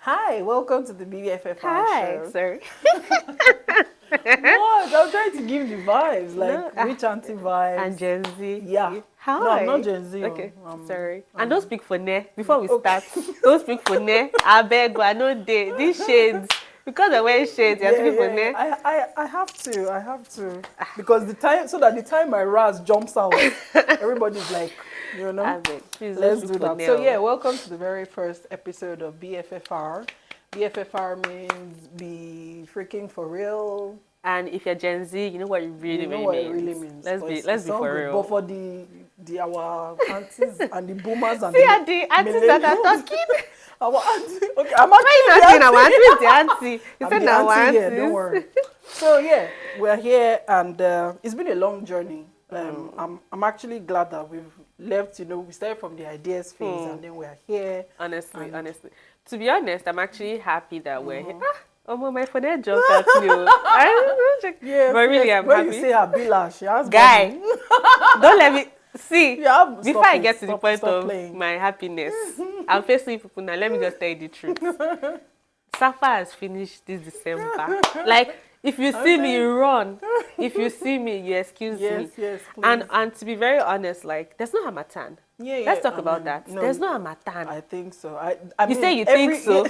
Hi, welcome to the BFFR Hi, Show. sorry. What? I'm trying to give the vibes, like No, rich auntie vibes. And Gen Z. Yeah. Hi. No, I'm not Gen Z. Okay, um, sorry. And don't speak for ne. Before we Okay. start, don't speak for ne. I beg, I know these shades. Because I wear shades, you're speaking for ne. I have to. Because the time, so that the time my Raz jumps out, everybody's like, I beg, please let's don't do speak for that. ne. So yeah, welcome to the very first episode of BFFR. BFFR means be freaking for real. And if you're Gen Z, you know what it really, You know really what means. it really means. Let's But be it's all for good. real. But for the our aunties and the boomers and See, are the aunties that are millennials, talking. our auntie. Okay, I'm actually Why you not saying our auntie is the auntie? You I'm said the now auntie aunties. here. Don't worry. So yeah, we're here, and it's been a long journey. I'm actually glad that we've left. We started from the ideas phase, and then we're here. Honestly. To be honest, I'm actually happy that we're here. My phone jumped at me. Yeah, But really, I'm when happy. you say Abila, she has Guy, money. don't let me see. Yeah, Before stop I it. get to the point Stop of playing. my happiness, I'm facing people now. Let me just tell you the truth. Safa has finished this December. Like, if you see me, you run. If you see me, you excuse me. Yes, And to be very honest, like, there's no harmattan. Yeah, Let's talk I about mean, that. no, There's no harmattan. I think so. You say you think so?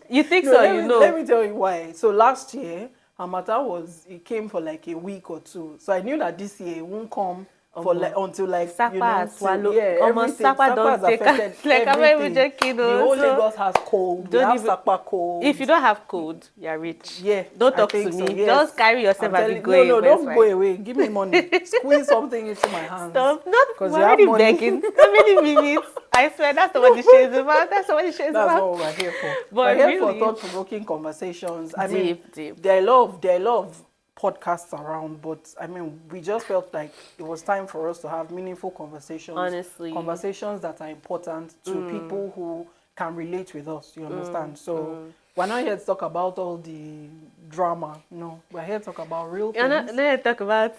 You think so? let You me, know. Let me tell you why. So last year, Hamata it came for like a week or two. So I knew that this year it won't come for like until like Sapa has swallowed. yeah, Almost everything. Sapa don't has take affected like I'm not even everything. joking. The whole So Lagos has cold. We don't have even- Sapa cold. if you don't have code, you're rich. Yeah, Don't I talk to think me. so, yes. Just carry yourself and be going. No, but it's don't fine. go away. Give me money. Squeeze something into my hands. Stop. Not. Because We're you have already money. begging. How many minutes? I swear that's not what the show is about. That's not what the show is That's about. what we're here for. But We're here really, for thought-provoking conversations. I mean, Deep. there are a lot of podcasts around, but I mean, we just felt like it was time for us to have meaningful conversations. Honestly. Conversations that are important to people who can relate with us, you understand? So we're not here to talk about all the drama. No, we're here to talk about real things. You're not talk about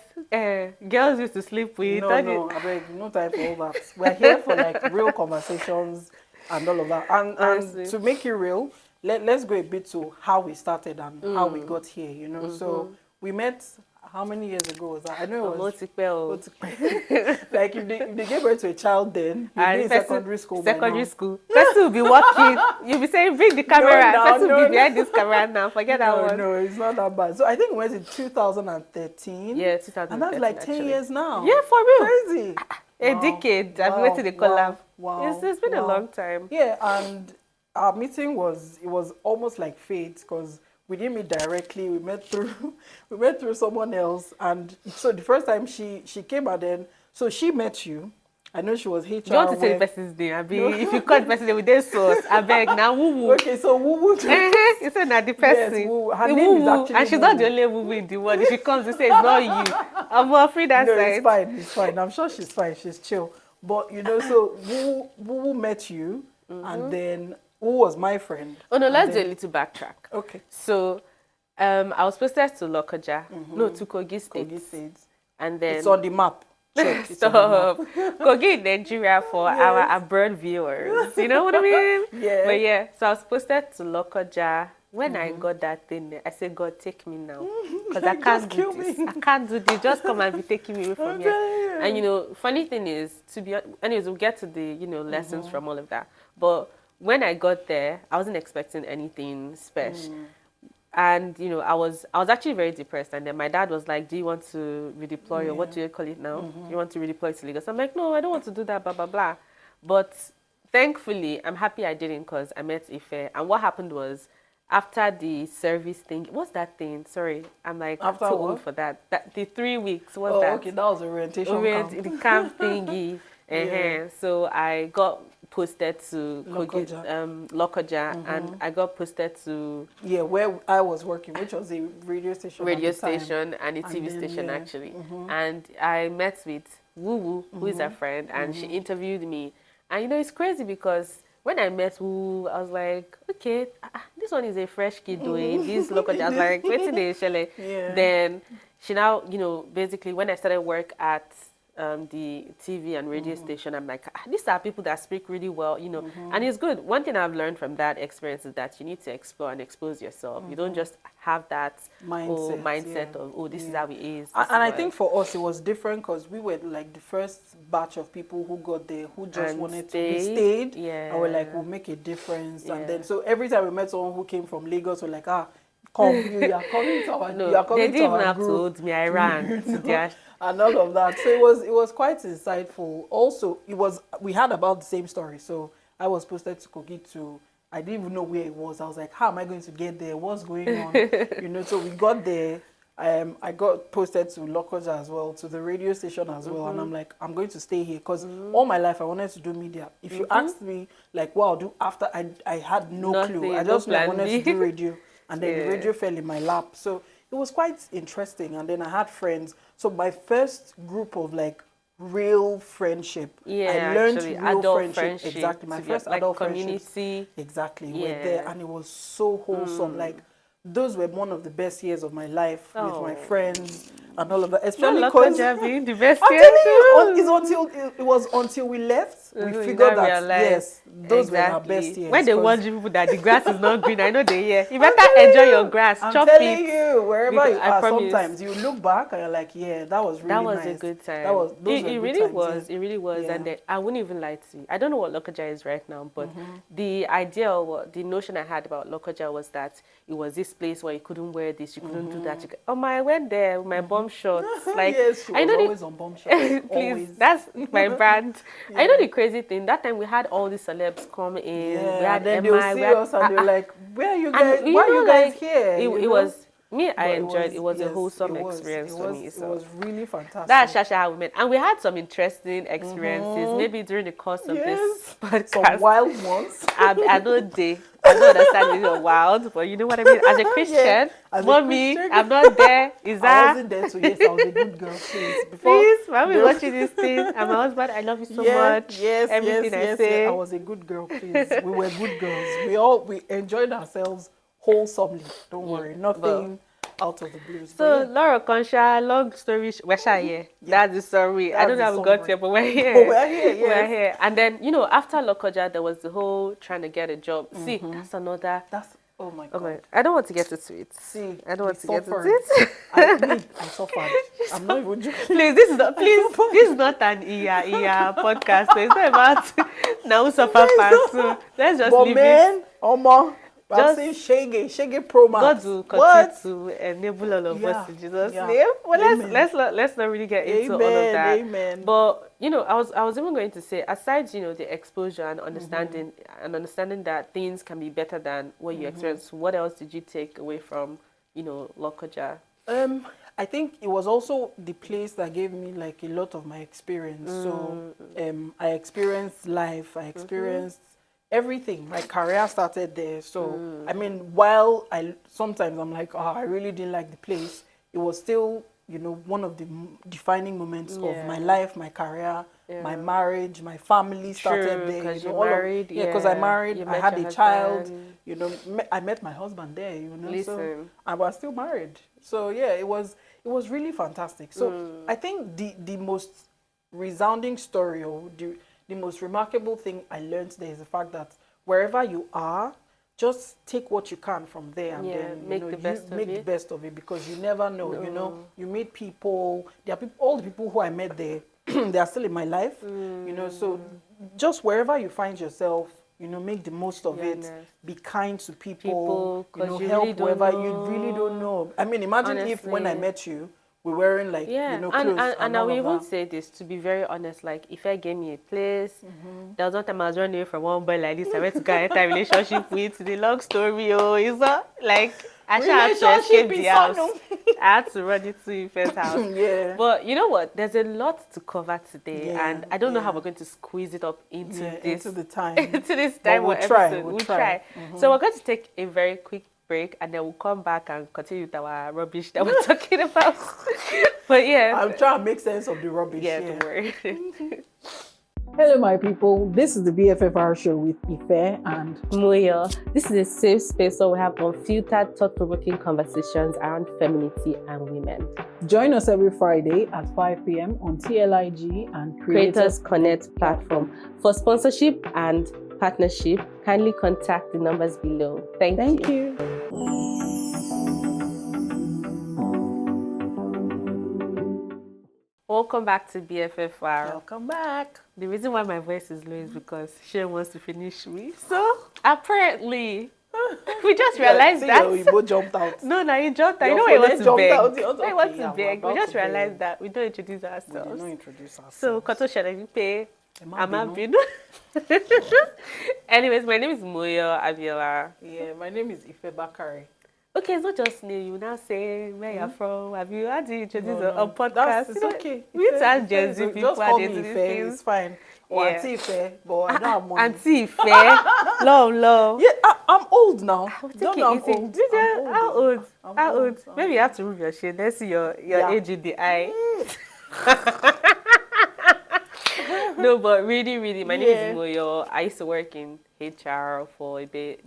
girls used to sleep with. No, I beg, no time for all that. We're here for like real conversations and all of that. And Honestly. to make it real, let's go a bit to how we started and how we got here, So we met, how many years ago was that? I know it was like if they gave birth to a child then, you'd be in secondary school by now. Person will be walking. You'll be saying, bring the camera. Person will be behind this camera now. Forget that one. No, it's not that bad. So I think it was in 2013. Yeah, 2013. And that's like 10 actually. years now. Yeah, for real. Crazy. A Wow. decade. I've Wow. waited to collab. Wow. It's been a long time. Yeah, and our meeting was almost like fate because we didn't meet directly. We met through someone else, and so the first time she came and then so she met you. I know she was HR. Do you want to say the person's name? If you call the person name with their source, I beg now woo woo. Okay, so woo woo. You said that the person. Yes, woo. Her The name is woo-woo. actually and she's Woo not Woo. the only woo woo in the world. If she comes, you say it's not you. I'm afraid that No, side. it's fine. I'm sure she's fine. She's chill. But so Woo Woo met you, and then Woo was my friend. Oh no, And let's do then- a little backtrack. Okay. So, I was posted to Lokoja, no, to Kogi State, Kogi State. and then It's on the map. Check. It's on the map. Stop. Kogi in Nigeria for our abroad viewers. You know what I mean? Yeah. But yeah, so I was posted to Lokoja. When I got that thing, I said, God, take me now. Because I can't Just do kill this. me. I can't do this. Just come and be taking me away from here. And funny thing is, anyways, we'll get to the, lessons from all of that. But when I got there, I wasn't expecting anything special. And I was actually very depressed, and then my dad was like, do you want to redeploy, or what do you call it now? You want to redeploy to Lagos? I'm like, no, I don't want to do that, blah blah blah. But thankfully I'm happy I didn't, because I met Ife, and what happened was, after the service thing, what's that thing? Sorry, I'm like After too what? old for that. The 3 weeks, what's Oh, that? okay, that was orientation camp. The camp thingy. Yeah. So I got posted to Lokoja. Lokoja, and I got posted to Yeah, where I was working, which was a radio station. at the time. station and a And TV then, station yeah. actually. And I met with Woo Woo, who is a friend, and she interviewed me. And it's crazy because when I met Woo, I was like, okay, this one is a fresh kid doing this Lokoja. I was like, wait till they shell. Yeah. Then she now, basically when I started work at the TV and radio station, I'm like, these are people that speak really well, and it's good. One thing I've learned from that experience is that you need to explore and expose yourself. You don't just have that mindset of, this is how it is. And I think for us, it was different because we were like the first batch of people who got there who just wanted to be stayed. And we're like, we'll make a difference. And then, so every time we met someone who came from Lagos, we're like, come, you are coming to our, you are coming they didn't to our even have group. to hold me. I ran to their... And all of that. So it was quite insightful. Also, we had about the same story. So I was posted to Kogi to, I didn't even know where it was. I was like, how am I going to get there? What's going on? So we got there. I got posted to Lokoja as well, to the radio station as well. And I'm like, I'm going to stay here because all my life I wanted to do media. If you asked me like what I'll do after, I had no clue. I just knew I wanted to do radio. And then the radio fell in my lap. So it was quite interesting. And then I had friends. So my first group of like real friendship, I learned real friendship. Exactly. My first adult community. Exactly. Were there. And it was so wholesome. Like those were one of the best years of my life with my friends and all of that. Especially because the best I'm telling you, it was until we left, we figured that yes, those were our best years. When they warn people that the grass is not green, I know they hear. You better enjoy your grass. I'm chop telling it. you, wherever you are, sometimes you look back and you're like, yeah, that was really nice. That was a good time. It really was. It really was. And I wouldn't even lie to you. I don't know what Lokoja is right now, but the idea or the notion I had about Lokoja was that it was this place where you couldn't wear this, you couldn't do that. I went there with my bomb shorts. Like, yes, she was always on bomb shorts. Please, always. That's my brand. I know the crazy thing. That time we had all the celebs come in. We had then they'll see us and they're like, where are you guys? Why are you guys here? It was me. I enjoyed. It was a wholesome experience for me. So it was really fantastic. That's Shasha how we met, and we had some interesting experiences. Maybe during the course of this podcast, some wild ones. I don't understand it's wild, but you know what I mean. As a Christian, mommy, I'm not there. I wasn't there, so yes, I was a good girl. Please, mommy, watching this thing. And my husband, I love you so much. Yes, everything I say. I was a good girl. Please, we were good girls. We enjoyed ourselves wholesomely. Don't worry, nothing out of the blues. So, Laura Concha, long story, we're here. That's the story. I don't know how we got here, but we're here. We're here, yes. We're here. And then, after Lokoja, there was the whole trying to get a job. See, that's another. Oh my God. I don't want to get into it. See, I don't want to get into it. I suffered. I'm not even joking. Please, this is not an IA podcast. So it's not about now suffer fast. So let's just leave it. I'm saying Shege Pro Max. God will continue to enable all of us in Jesus' name. Well, let's not really get into all of that. Amen. But I was even going to say, aside the exposure and understanding that things can be better than what you experienced. What else did you take away from Lokoja? I think it was also the place that gave me like a lot of my experience. So I experienced life. I experienced everything. My career started there. So I mean, while sometimes I'm like, I really didn't like the place, it was still one of the defining moments of my life, my career, my marriage, my family started there. Because you married. Because I married, I had a child. I met my husband there. So I was still married. So yeah, it was really fantastic. So I think the most resounding story or the most remarkable thing I learned there is the fact that wherever you are, just take what you can from there and then make the best of it because you never know. You meet people. There are all the people who I met there, they are still in my life. So just wherever you find yourself, make the most of it. Be kind to people help really whoever you really don't know. I mean, imagine if when I met you, we're wearing like clothes. And I will even say this, to be very honest, like if I gave me a place, there was one time I was running away from one boy like this. I went to go enter a relationship with. The long story, it's not like I should have to escape the house. I had to run into the first house. But you know what? There's a lot to cover today, and I don't know how we're going to squeeze it up into the time. into this time. We'll try. We'll try. So we're going to take a very quick break and then we'll come back and continue with our rubbish that we're talking about. But yeah, I'm trying to make sense of the rubbish. Don't worry. Hello, my people. This is the BFFR Show with Ife and Moyo. This is a safe space where we have unfiltered, thought-provoking conversations around femininity and women. Join us every Friday at 5 p.m. on TLIG and Creators Connect platform. For sponsorship and partnership, kindly contact the numbers below. Thank you. Welcome back to BFFR. Welcome back. The reason why my voice is low is because she wants to finish me. So apparently, we just realized that. You both jumped out. No, you jumped out. You know what you want to beg. I want to beg. We just realized that we don't introduce ourselves. We did not introduce ourselves. So, Koto Shalagipe, Amabinu. Anyways, my name is Moyo Abiola. Yeah, my name is Ife Bakari. Okay, it's not just name. You now say where you're from. Have you had to introduce a podcast? It's okay. We need to ask Gen Z people. Just call me Ife. It's fine. Or Auntie Ife, but I don't have money. Auntie Ife, love. Yeah, I'm old now. Don't know I'm old. How old? How old? Maybe you have to move your shade. Let's see your age in the eye. No, but really, my name is Moyo. I used to work in HR for a bit.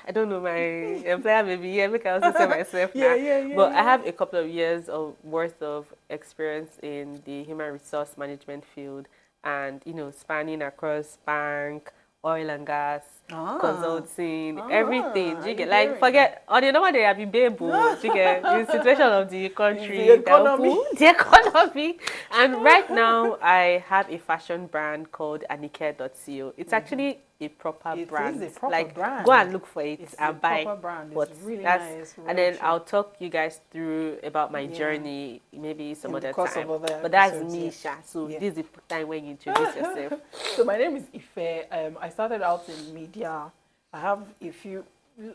I don't know, my employer maybe, make I also say myself now. But I have a couple of years worth of experience in the human resource management field and, spanning across bank, oil and gas, consulting, everything. You get, like, forget, on the normal day, I'll be baby, you get, the situation of the country, the economy. And right now, I have a fashion brand called Anike.co. It's actually a proper brand. It is a proper brand. Go and look for it it's and buy. Proper brand. But it's really nice. And then I'll talk you guys through about my journey, maybe some other time. But that's me, Sha. So this is the time when you introduce yourself. So my name is Ife. I started out in media. I have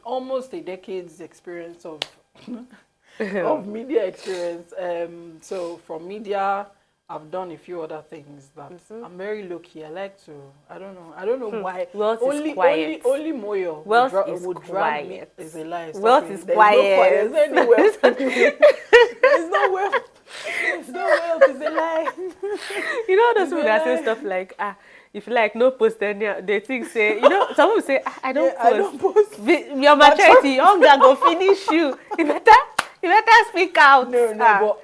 almost a decade's experience of media experience. So from media, I've done a few other things that I'm very low-key. I like to, I don't know why. Wealth is quiet. Only Moyo would drag me. It's a lie. Wealth is quiet. There's no wealth anyway. There's no wealth. There's no wealth. It's a lie. You know those people that say stuff like, if you like no post any, they think say, some people say, I don't post. Your maturity, hunger go finish you. You better speak out. No, but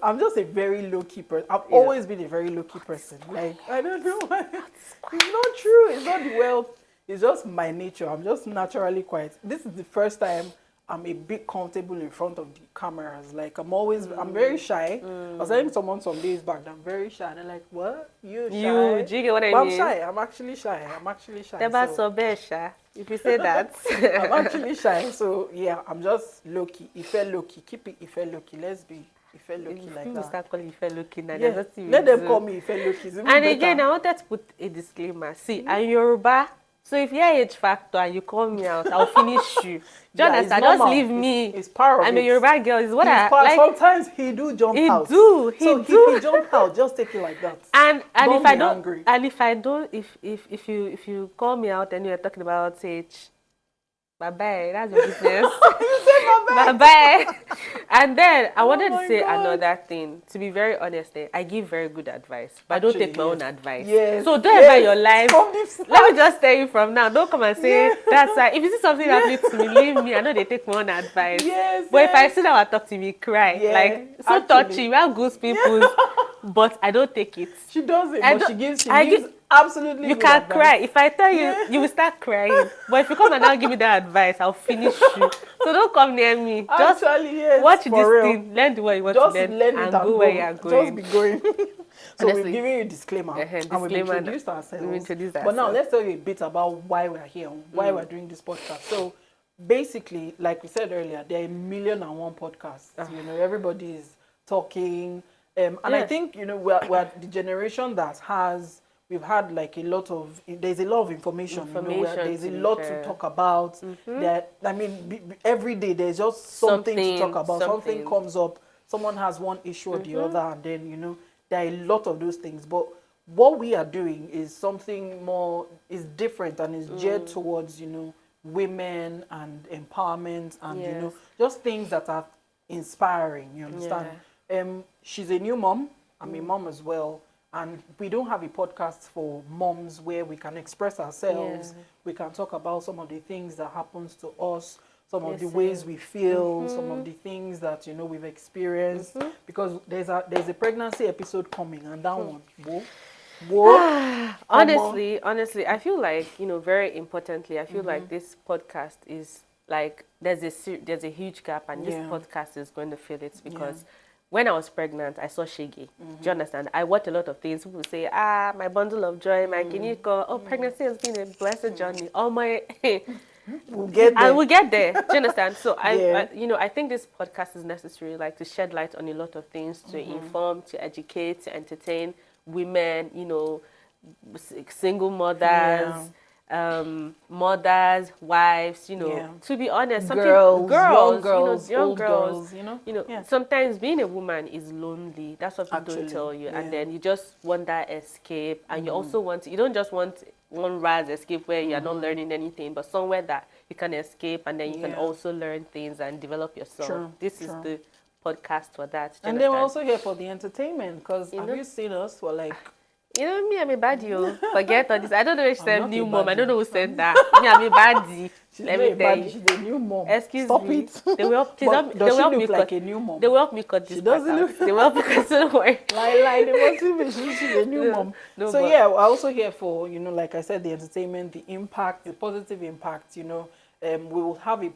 I'm just a very low-key person. I've always been a very low-key person. Like, I don't know why. It's not true. It's not the wealth. It's just my nature. I'm just naturally quiet. This is the first time I'm a bit comfortable in front of the cameras. Like, I'm very shy. I was telling someone some days back that I'm very shy. And they're like, what? You're shy? Do you get what I mean? I'm shy. I'm actually shy. If you say that. I'm actually shy. So, yeah, I'm just low-key. Ife low-key. Keep it Ife low-key. Let's be Ife low-key like that. Start calling Ife low-key now. Yeah. Let them call me Ife low-key. And again, I wanted to put a disclaimer. See, I'm Yoruba. So if you're age factor and you call me out, I'll finish you. Do you understand? Just leave me. It's part of I'm a Yoruba girl. It's what I like. Sometimes he do jump out. He do. If he jump out, just take it like that. And don't if I be don't, angry. and if I don't, if you call me out and you're talking about age, bye bye. That's your business. You said bye bye. And then I wanted to say another thing. To be very honest, I give very good advice, but I don't take my own advice. Yes. So don't ever your life. Let me just tell you from now. Don't come and say that's why. If you see something happening to me, leave me. I know they take my own advice. Yes. But if I sit down and talk to me, cry like so touchy. We have good people, but I don't take it. She does it, but she gives absolutely. You can cry. If I tell you, you will start crying. But if you come and now give me that advice, I'll finish you. So don't come near me. Just watch this thing. Learn the way you want to learn and go where you are going. Just be going. So we're giving you a disclaimer. And we've introduced ourselves. But now let's tell you a bit about why we're here, why we're doing this podcast. So basically, like we said earlier, there are 1,000,001 podcasts. Everybody is talking. And I think, we're the generation that we've had like there's a lot of information. There's a lot to talk about. Every day there's just something to talk about. Something comes up. Someone has one issue or the other, and then, there are a lot of those things. But what we are doing is something more, is different and is geared towards, women and empowerment and, just things that are inspiring, you understand? She's a new mom. I'm a mom as well. And we don't have a podcast for moms where we can express ourselves. Yeah. We can talk about some of the things that happens to us, some of the ways we feel, some of the things that, you know, we've experienced. Because there's a pregnancy episode coming, and that one, honestly, I feel like, you know, very importantly, I feel like this podcast is like, there's a huge gap, and this podcast is going to fill it, because when I was pregnant, I saw Shege. Do you understand? I watch a lot of things. People say, my bundle of joy, my kiniko. Pregnancy has been a blessed journey. Oh my, we'll get there. And we'll get there. Do you understand? So I, you know, I think this podcast is necessary, like, to shed light on a lot of things, to inform, to educate, to entertain women, you know, single mothers. Mothers, wives, you know, to be honest, young girls, you know, sometimes being a woman is lonely. That's what people don't tell you. And then you just want that escape, and you also you don't just want one rise escape where you're not learning anything, but somewhere that you can escape, and then you can also learn things and develop yourself. This is the podcast for that. And then we're also here for the entertainment, because have you seen us? We're like, you know, me, I'm a baddie. Forget all this. I don't know if she's a new mom. I don't know who said that. Me, I'm a baddie. Let me tell you. She's a new mom. Excuse me. They will help. Does she look like a new mom? They will help me cut this. She doesn't look. They will help me cut. Don't worry. They want to be. She's a new mom. No, so yeah, we're also here for, you know, like I said, the entertainment, the impact, the positive impact. You know, we will have a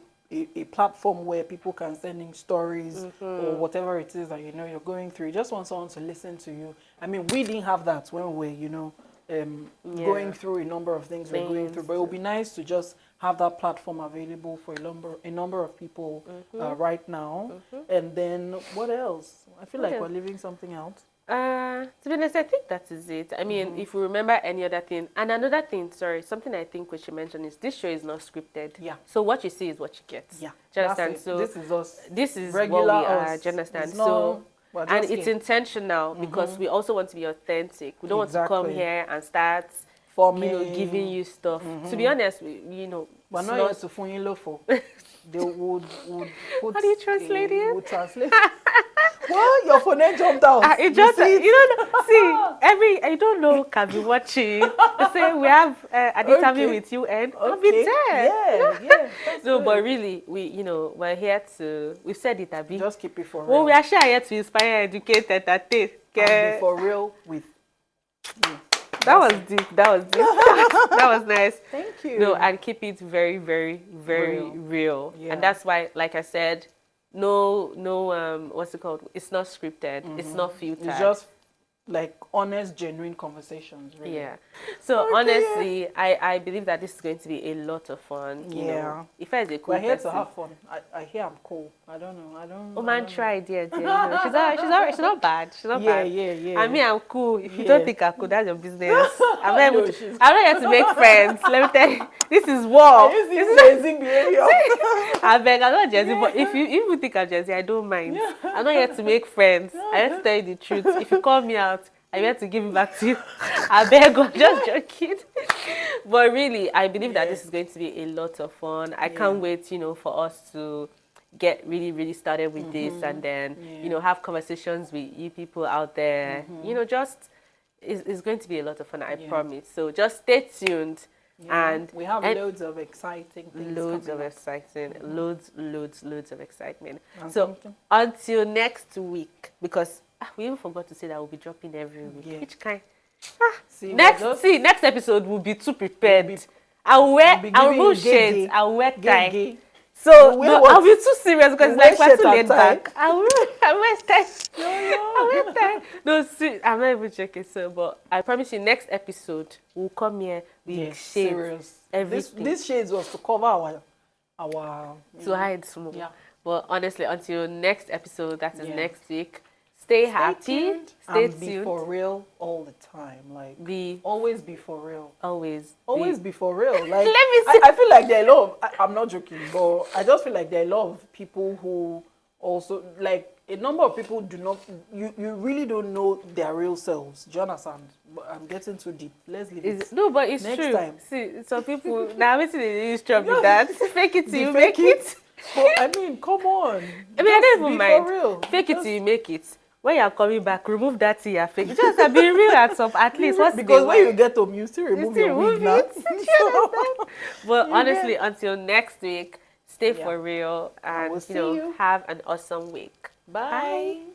platform where people can send in stories or whatever it is that, you know, you're going through. You just want someone to listen to you. I mean, we didn't have that when we were, you know, going through a number of things we're going through. But it would be nice to just have that platform available for a number of people right now. And then what else? I feel like we're leaving something out. To be honest, I think that is it. I mean, if we remember any other thing, and another thing, something I think we should mention is this show is not scripted. Yeah. So what you see is what you get. Yeah. Do you understand? So this is us. This is regular what we are. Do you understand? So and it's intentional, because we also want to be authentic. We don't want to come here and start giving you stuff. To be honest, you know, we're not here to phone you low for. They would put. How do you translate it? Would translate. Well, your phone jumped out. It just, you don't know. See, I don't know, can be watching. They say we have an interview with you, and I'll be there. Yeah. No, but really, we're here to. We've said it, Abby. Just keep it for real. Well, we are actually here to inspire, educate, entertain. And be for real with you. That was deep. That was nice. Thank you. No, and keep it very, very, very real. Yeah. And that's why, like I said, no, what's it called? It's not scripted. It's not filtered. It's just like honest, genuine conversations. Really. Yeah. So honestly, I believe that this is going to be a lot of fun. You know, if I is a cool we're here person. to have fun. I hear I'm cool. I don't know. Oh man, try dear. You know, she's not bad. She's not bad. Yeah. I mean, I'm cool. If you don't think I'm cool, that's your business. I'm not here to make friends. Let me tell you, this is war. This is amazing behavior. I beg, I'm not Jersey, but if you think I'm Jersey, I don't mind. I'm not here to make friends. I have to tell you the truth. If you call me out, I'm here to give it back to you. I beg, I'm just joking. But really, I believe that this is going to be a lot of fun. I can't wait, for us to get really, really started with this, and then, have conversations with you people out there. It's going to be a lot of fun, I promise. So just stay tuned. Yeah. And we have loads of exciting things. Loads of excitement. So until next week, because we even forgot to say that we'll be dropping every week. Yeah. Which kind? Next episode will be too prepared. I'll wear shades. I'll wear tie. So I'll be too serious because like we're too laid back. I'll wear tie. I'll wear tie. No, see, I'm not even joking, sir. But I promise you, next episode we'll come here with shades. Serious. Everything. This shades was to cover our to hide small. Yeah. But honestly, until next episode, that is next week. Stay happy. Stay tuned. Be for real all the time. Like always be for real. Always be for real. Like let me see. I feel like there are a lot of, I'm not joking, but I just feel like there are a lot of people who also, like, a number of people do not, you really don't know their real selves. Do you understand? But I'm getting too deep. Let's leave it. No, but it's next true. Time. See, some people, now I'm saying they trouble with that. Fake it till you make it. But I mean, come on. I mean, I don't even mind. For real. Fake it till you make it. when you're coming back, remove that thing you're fake. Just be real at least. Because when you get home, you still remove your wig now. But honestly, until next week, stay for real and, you know, have an awesome week. Bye.